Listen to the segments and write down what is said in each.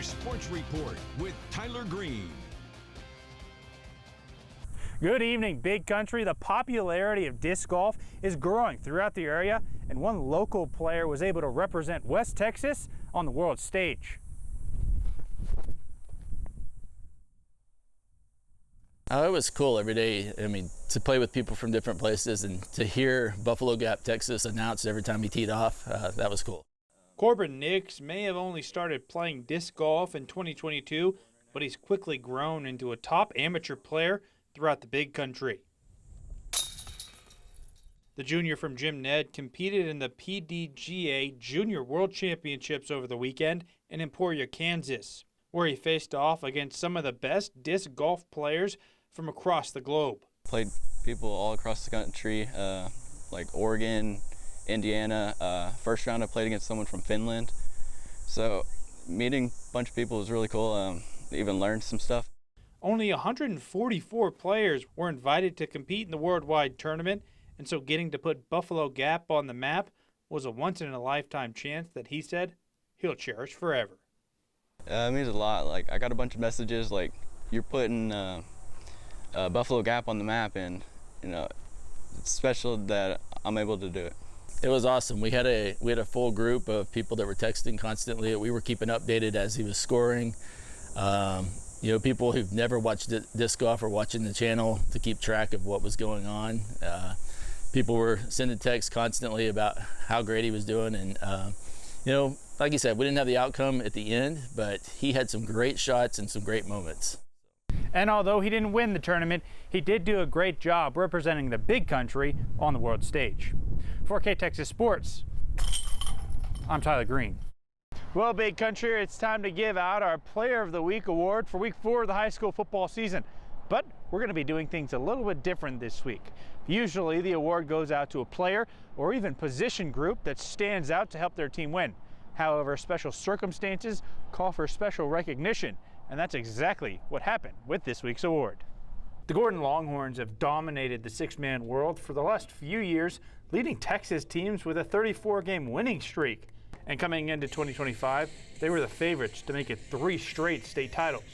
Sports Report with Tyler Greene. Good evening, Big Country. The popularity of disc golf is growing throughout the area, and one local player was able to represent West Texas on the world stage. Oh, it was cool every day. I mean, to play with people from different places and to hear Buffalo Gap, Texas announced every time he teed off, that was cool. Corbin Nix may have only started playing disc golf in 2022, but he's quickly grown into a top amateur player throughout the Big Country. The junior from Jim Ned competed in the PDGA Junior World Championships over the weekend in Emporia, Kansas, where he faced off against some of the best disc golf players from across the globe. Played people all across the country, like Oregon, Indiana. First round I played against someone from Finland. So meeting a bunch of people was really cool. Even learned some stuff. Only 144 players were invited to compete in the worldwide tournament, and so getting to put Buffalo Gap on the map was a once-in-a-lifetime chance that he said he'll cherish forever. It means a lot. Like, I got a bunch of messages like, you're putting Buffalo Gap on the map, and you know, it's special that I'm able to do it. It was awesome. We had a full group of people that were texting constantly. We were keeping updated as he was scoring. You know, people who've never watched disc golf are watching the channel to keep track of what was going on. People were sending texts constantly about how great he was doing, and you know, like you said, we didn't have the outcome at the end, but he had some great shots and some great moments. And although he didn't win the tournament, he did do a great job representing the Big Country on the world stage. For K Texas Sports, I'm Tyler Greene. Well, Big Country, it's time to give out our Player of the Week award for Week 4 of the high school football season. But we're going to be doing things a little bit different this week. Usually the award goes out to a player or even position group that stands out to help their team win. However, special circumstances call for special recognition, and that's exactly what happened with this week's award. The Gordon Longhorns have dominated the six-man world for the last few years, leading Texas teams with a 34-game winning streak. And coming into 2025, they were the favorites to make it 3 straight state titles.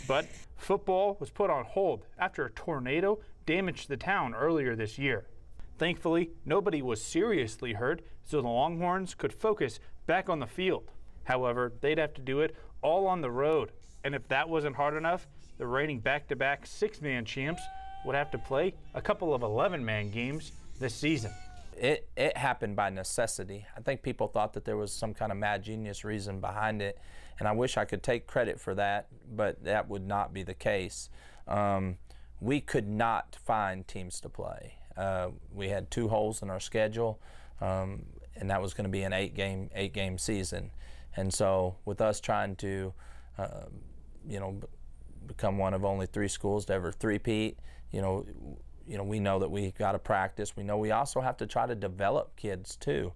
But football was put on hold after a tornado damaged the town earlier this year. Thankfully, nobody was seriously hurt, so the Longhorns could focus back on the field. However, they'd have to do it all on the road. And if that wasn't hard enough, the reigning back-to-back six-man champs would have to play a couple of 11-man games this season. It happened by necessity. I think people thought that there was some kind of mad genius reason behind it, and I wish I could take credit for that, but that would not be the case. We could not find teams to play. We had 2 holes in our schedule, and that was going to be an 8-game season. And so with us trying to, you know, become one of only 3 schools to ever three-peat, you know, we know that we got to practice. We know we also have to try to develop kids too.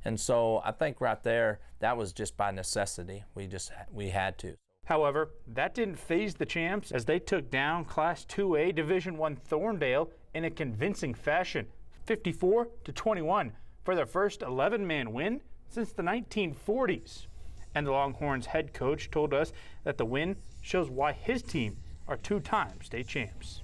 And so I think right there, that was just by necessity. We had to. However, that didn't faze the champs as they took down Class 2A Division I Thorndale in a convincing fashion, 54-21, for their first 11-man win since the 1940s. And the Longhorns head coach told us that the win shows why his team are 2-time state champs.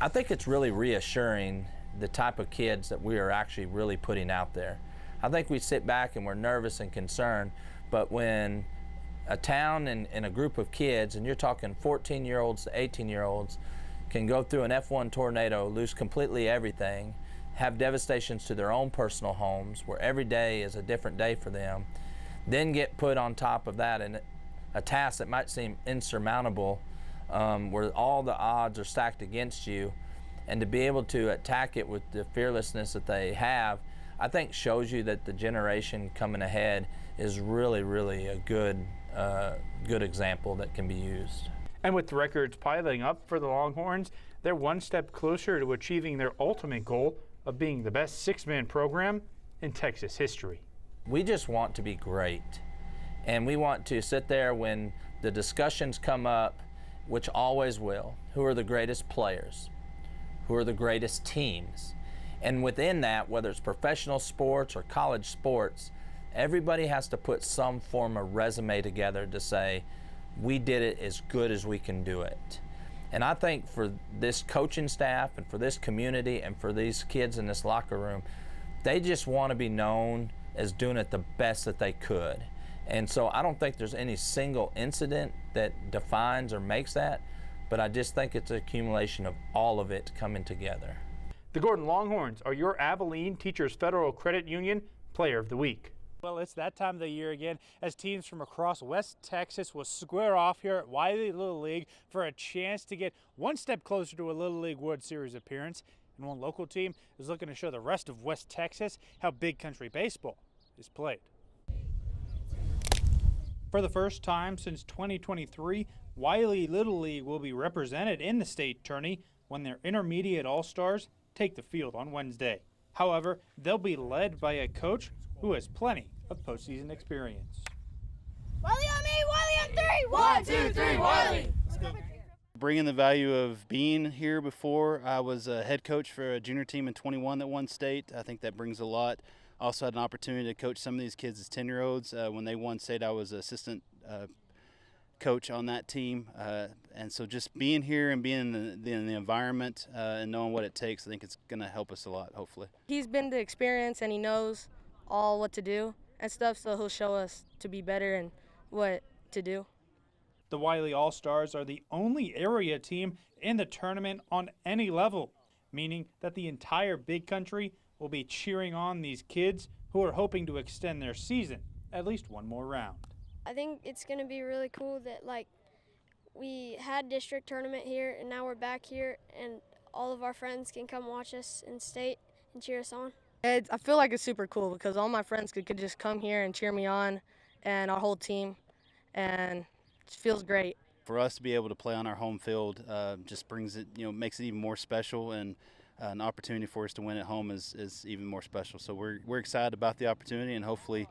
I think it's really reassuring the type of kids that we are actually really putting out there. I think we sit back and we're nervous and concerned, but when a town and a group of kids, and you're talking 14-year-olds to 18-year-olds, can go through an F1 tornado, lose completely everything, have devastations to their own personal homes, where every day is a different day for them, then get put on top of that in a task that might seem insurmountable, where all the odds are stacked against you, and to be able to attack it with the fearlessness that they have, I think shows you that the generation coming ahead is really, really a good example that can be used. And with records piling up for the Longhorns, they're one step closer to achieving their ultimate goal of being the best six-man program in Texas history. We just want to be great, and we want to sit there when the discussions come up, which always will. Who are the greatest players? Who are the greatest teams? And within that, whether it's professional sports or college sports, everybody has to put some form of resume together to say, we did it as good as we can do it. And I think for this coaching staff and for this community and for these kids in this locker room, they just want to be known as doing it the best that they could. And so I don't think there's any single incident that defines or makes that, but I just think it's an accumulation of all of it coming together. The Gordon Longhorns are your Abilene Teachers Federal Credit Union Player of the Week. Well, it's that time of the year again as teams from across West Texas will square off here at Wiley Little League for a chance to get one step closer to a Little League World Series appearance. And one local team is looking to show the rest of West Texas how big country baseball is played. For the first time since 2023, Wiley Little League will be represented in the state tourney when their intermediate all-stars take the field on Wednesday. However, they'll be led by a coach who has plenty of postseason experience. Wiley on me, Wiley on 3! 1, 2, 3, Wiley! Bringing the value of being here before. I was a head coach for a junior team in 21 that won state. I think that brings a lot. Also had an opportunity to coach some of these kids as 10-year-olds. When they won state, I was assistant coach on that team. And so just being here and being in the environment and knowing what it takes, I think it's going to help us a lot, hopefully. He's been the experience and he knows all what to do and stuff, so he'll show us to be better and what to do. The Wiley All-Stars are the only area team in the tournament on any level, meaning that the entire big country will be cheering on these kids who are hoping to extend their season at least one more round. I think it's going to be really cool that, like, we had district tournament here and now we're back here and all of our friends can come watch us in state and cheer us on. I feel like it's super cool because all my friends could just come here and cheer me on, and our whole team, and it feels great. For us to be able to play on our home field just brings it, makes it even more special, and an opportunity for us to win at home is even more special. So we're excited about the opportunity and hopefully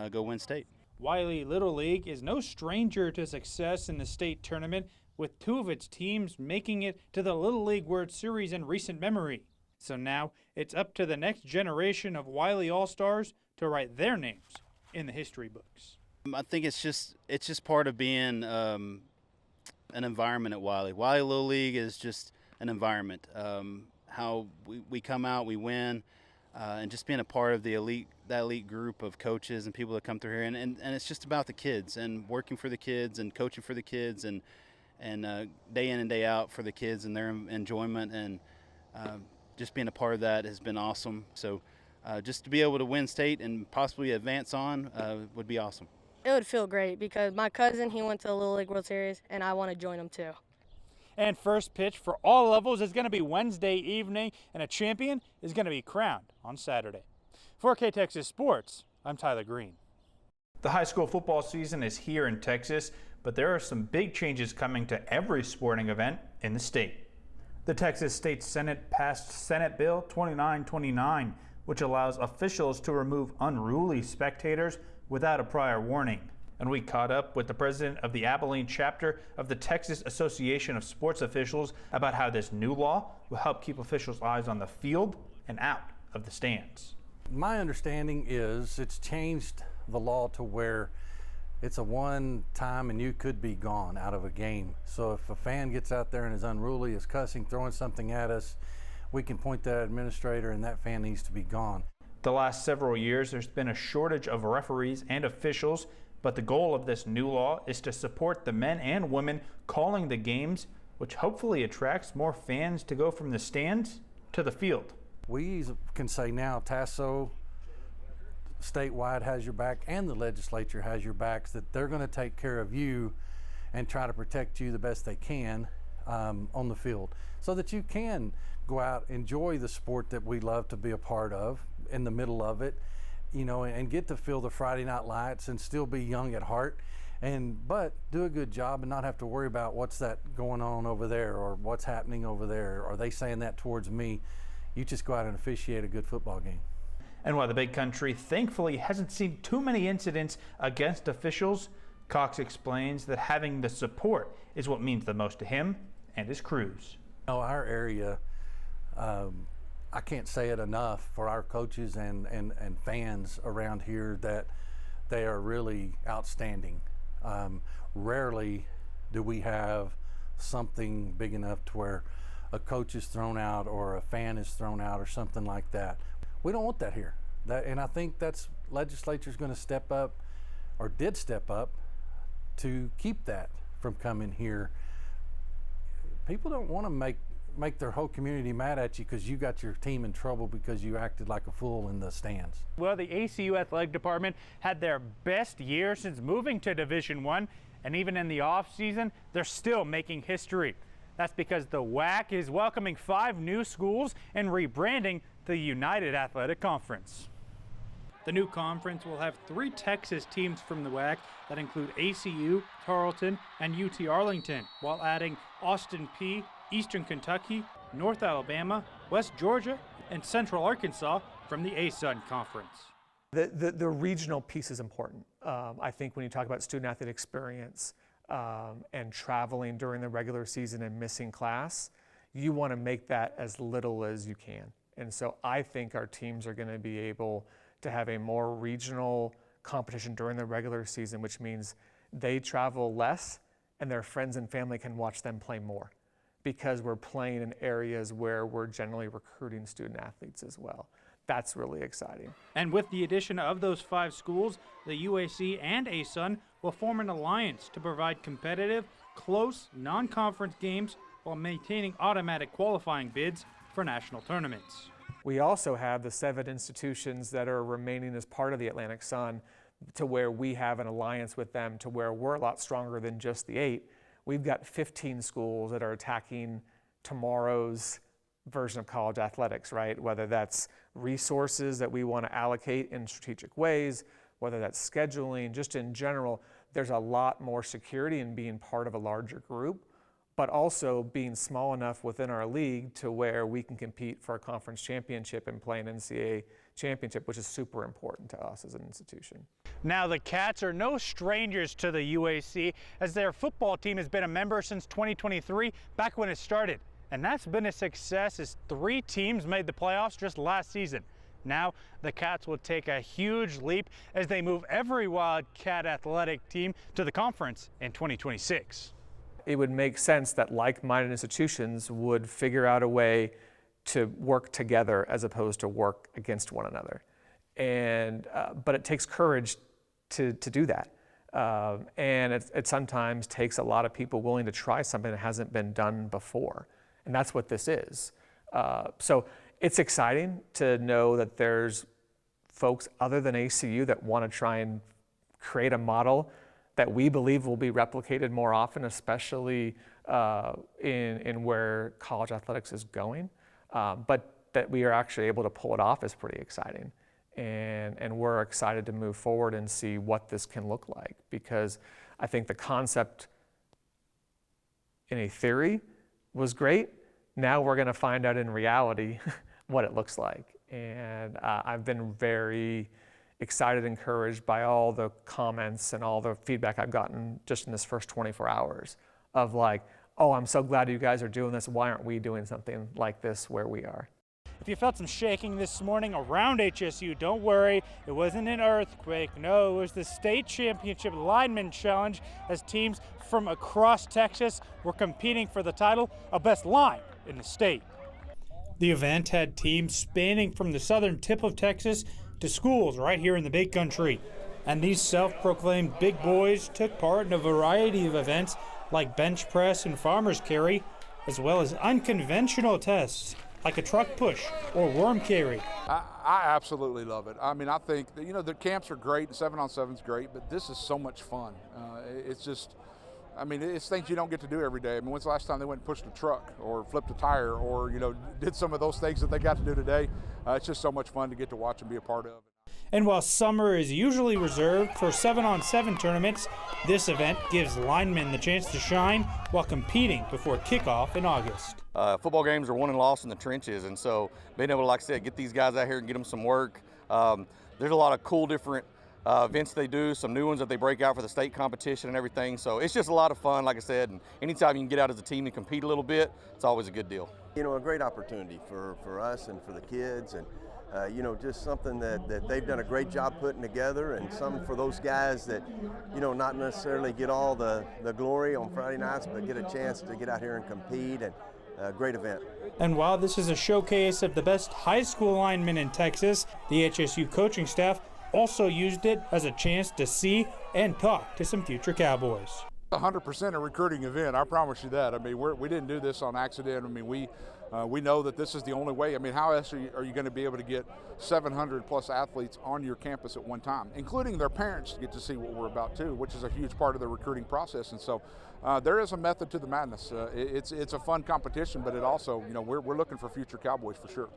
go win state. Wiley Little League is no stranger to success in the state tournament, with two of its teams making it to the Little League World Series in recent memory. So now it's up to the next generation of Wiley All-Stars to write their names in the history books. I think it's just part of being an environment at Wiley. Wiley Little League is just an environment. How we come out, we win, and just being a part of that elite group of coaches and people that come through here. And it's just about the kids and working for the kids and coaching for the kids and day in and day out for the kids and their enjoyment, and just being a part of that has been awesome. So just to be able to win state and possibly advance on would be awesome. It would feel great because my cousin, he went to the Little League World Series, and I want to join him too. And first pitch for all levels is going to be Wednesday evening, and a champion is going to be crowned on Saturday. For K-Texas Sports, I'm Tyler Greene. The high school football season is here in Texas, but there are some big changes coming to every sporting event in the state. The Texas State Senate passed Senate Bill 2929, which allows officials to remove unruly spectators without a prior warning. And we caught up with the president of the Abilene chapter of the Texas Association of Sports Officials about how this new law will help keep officials' eyes on the field and out of the stands. My understanding is it's changed the law to where it's a one time and you could be gone out of a game. So if a fan gets out there and is unruly, is cussing, throwing something at us, we can point that administrator and that fan needs to be gone. The last several years, there's been a shortage of referees and officials, but the goal of this new law is to support the men and women calling the games, which hopefully attracts more fans to go from the stands to the field. We can say now Tasso statewide has your back and the legislature has your backs, that they're going to take care of you and try to protect you the best they can on the field, so that you can go out, enjoy the sport that we love to be a part of in the middle of it, and get to feel the Friday night lights and still be young at heart, but do a good job and not have to worry about what's that going on over there or what's happening over there. Are they saying that towards me? You just go out and officiate a good football game. And while the big country thankfully hasn't seen too many incidents against officials, Cox explains that having the support is what means the most to him and his crews. Our area, I can't say it enough for our coaches and fans around here that they are really outstanding. Rarely do we have something big enough to where a coach is thrown out or a fan is thrown out or something like that. We don't want that here. And I think that's legislature's going to step up, or did step up, to keep that from coming here. People don't want to make their whole community mad at you because you got your team in trouble because you acted like a fool in the stands. Well, the ACU athletic department had their best year since moving to Division I, and even in the off season, they're still making history. That's because the WAC is welcoming 5 new schools and rebranding the United Athletic Conference. The new conference will have 3 Texas teams from the WAC that include ACU, Tarleton, and UT Arlington, while adding Austin Peay, Eastern Kentucky, North Alabama, West Georgia, and Central Arkansas from the ASUN Conference. The regional piece is important. I think when you talk about student-athlete experience and traveling during the regular season and missing class, you want to make that as little as you can. And so I think our teams are going to be able to have a more regional competition during the regular season, which means they travel less and their friends and family can watch them play more, because we're playing in areas where we're generally recruiting student athletes as well. That's really exciting. And with the addition of those 5 schools, the UAC and ASUN will form an alliance to provide competitive, close, non-conference games while maintaining automatic qualifying bids for national tournaments. We also have the 7 institutions that are remaining as part of the Atlantic Sun, to where we have an alliance with them, to where we're a lot stronger than just the 8. We've got 15 schools that are attacking tomorrow's version of college athletics, right? Whether that's resources that we want to allocate in strategic ways, whether that's scheduling, just in general, there's a lot more security in being part of a larger group, but also being small enough within our league to where we can compete for a conference championship and play an NCAA championship, which is super important to us as an institution. Now, the Cats are no strangers to the UAC, as their football team has been a member since 2023, back when it started. And that's been a success, as 3 teams made the playoffs just last season. Now, the Cats will take a huge leap as they move every Wildcat athletic team to the conference in 2026. It would make sense that like-minded institutions would figure out a way to work together as opposed to work against one another. And but it takes courage to do that. And it sometimes takes a lot of people willing to try something that hasn't been done before. And that's what this is. So it's exciting to know that there's folks other than ACU that want to try and create a model that we believe will be replicated more often, especially in where college athletics is going. But that we are actually able to pull it off is pretty exciting. And we're excited to move forward and see what this can look like, because I think the concept in a theory was great. Now we're going to find out in reality what it looks like. And I've been very excited, encouraged by all the comments and all the feedback I've gotten just in this first 24 hours of like, oh, I'm so glad you guys are doing this. Why aren't we doing something like this where we are? If you felt some shaking this morning around HSU, don't worry, it wasn't an earthquake. No, it was the state championship lineman challenge, as teams from across Texas were competing for the title of best line in the state. The event had teams spanning from the southern tip of Texas to schools right here in the Big Country. And these self-proclaimed big boys took part in a variety of events like bench press and farmer's carry, as well as unconventional tests like a truck push or worm carry. I absolutely love it. I mean, I think that, the camps are great, 7-on-7 is great, but this is so much fun. It's just, it's things you don't get to do every day. When's the last time they went and pushed a truck or flipped a tire or, did some of those things that they got to do today? It's just so much fun to get to watch and be a part of. And while summer is usually reserved for 7-on-7 tournaments, this event gives linemen the chance to shine while competing before kickoff in August. Football games are won and lost in the trenches, and so being able to, like I said, get these guys out here and get them some work. There's a lot of cool different events they do, some new ones that they break out for the state competition and everything. So it's just a lot of fun, like I said, and anytime you can get out as a team and compete a little bit, it's always a good deal. A great opportunity for us and for the kids, and You know, just something that they've done a great job putting together, and some for those guys that, you know, not necessarily get all the glory on Friday nights, but get a chance to get out here and compete, and a great event. And while this is a showcase of the best high school linemen in Texas, the HSU coaching staff also used it as a chance to see and talk to some future Cowboys. 100% a recruiting event, I promise you that. I mean, we didn't do this on accident. I mean, we know that this is the only way. I mean, how else are you going to be able to get 700 plus athletes on your campus at one time, including their parents to get to see what we're about too, which is a huge part of the recruiting process. And so there is a method to the madness. It's a fun competition, but it also, you know, we're looking for future Cowboys for sure.